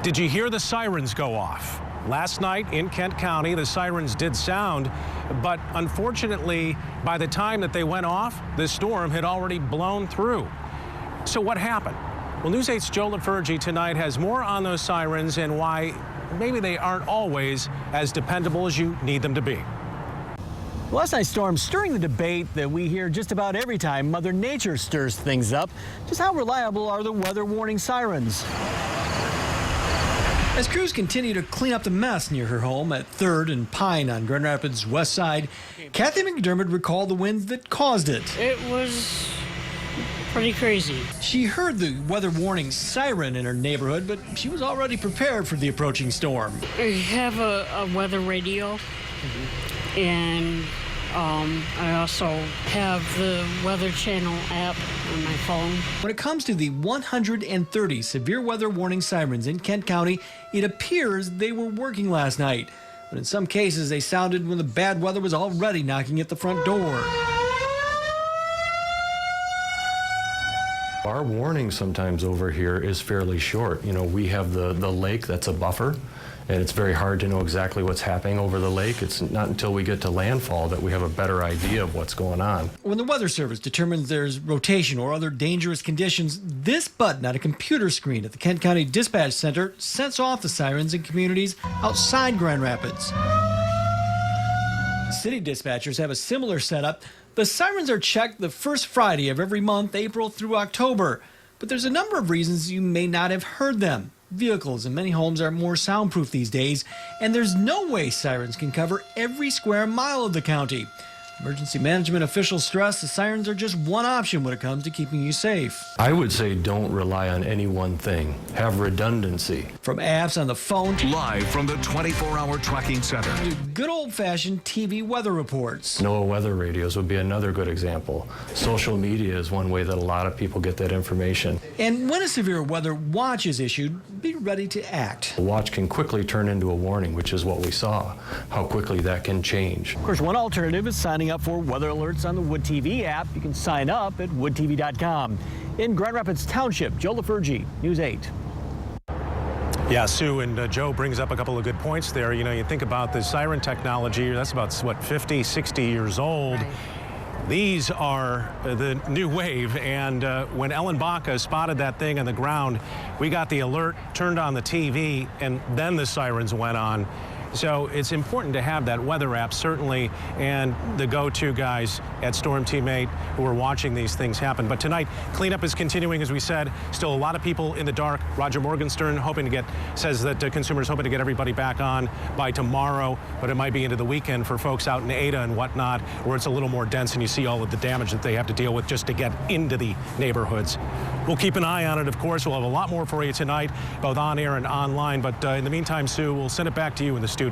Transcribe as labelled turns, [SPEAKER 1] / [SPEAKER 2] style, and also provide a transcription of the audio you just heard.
[SPEAKER 1] Did you hear the sirens go off? Last night in Kent County, the sirens did sound, but unfortunately, by the time that they went off, the storm had already blown through. So what happened? Well, News 8's Joe LaFurgey tonight has more on those sirens and why maybe they aren't always as dependable as you need them to be.
[SPEAKER 2] Last night's storm stirring the debate that we hear just about every time Mother Nature stirs things up. Just how reliable are the weather warning sirens? As crews continue to clean up the mess near her home at 3rd and Pine on Grand Rapids' west side, Kathy McDermott recalled the winds that caused it.
[SPEAKER 3] It was pretty crazy.
[SPEAKER 2] She heard the weather warning siren in her neighborhood, but she was already prepared for the approaching storm.
[SPEAKER 3] I have a weather radio, and I also have the Weather Channel app on my phone.
[SPEAKER 2] When it comes to the 130 severe weather warning sirens in Kent County, it appears they were working last night. But in some cases, they sounded when the bad weather was already knocking at the front door.
[SPEAKER 4] Our warning sometimes over here is fairly short. You know, we have the lake that's a buffer, and it's very hard to know exactly what's happening over the lake. It's not until we get to landfall that we have a better idea of what's going on.
[SPEAKER 2] When the Weather Service determines there's rotation or other dangerous conditions, this button on a computer screen at the Kent County Dispatch Center sets off the sirens in communities outside Grand Rapids. City dispatchers have a similar setup. The sirens are checked the first Friday of every month, April through October. But there's a number of reasons you may not have heard them. Vehicles in many homes are more soundproof these days, and there's no way sirens can cover every square mile of the county. Emergency management officials stress the sirens are just one option when it comes to keeping you safe.
[SPEAKER 4] I would say don't rely on any one thing. Have redundancy.
[SPEAKER 2] From apps on the phone
[SPEAKER 5] Live from the 24-hour tracking center.
[SPEAKER 2] to good old-fashioned TV weather reports.
[SPEAKER 4] NOAA weather radios would be another good example. Social media is one way that a lot of people get that information.
[SPEAKER 2] And when a severe weather watch is issued, be ready to act.
[SPEAKER 4] A watch can quickly turn into a warning, which is what we saw, how quickly that can change.
[SPEAKER 2] Of course, one alternative is signing up for weather alerts on the Wood TV app. You can sign up at woodtv.com. In Grand Rapids Township, Joe LaFurgey, News 8.
[SPEAKER 1] Yeah, Sue and Joe brings up a couple of good points there. You know, you think about the siren technology, that's about, what, 50, 60 years old.
[SPEAKER 3] Right.
[SPEAKER 1] These are the new wave, and when Ellen Baca spotted that thing on the ground, we got the alert, turned on the TV, and then the sirens went on. So it's important to have that weather app, certainly, and the go-to guys at Storm Team 8 who are watching these things happen. But tonight, cleanup is continuing, as we said. Still a lot of people in the dark. Roger Morgenstern says that consumers hoping to get everybody back on by tomorrow, but it might be into the weekend for folks out in Ada and whatnot, where it's a little more dense and you see all of the damage that they have to deal with just to get into the neighborhoods. We'll keep an eye on it, of course. We'll have a lot more for you tonight, both on air and online. But in the meantime, Sue, we'll send it back to you in the studio.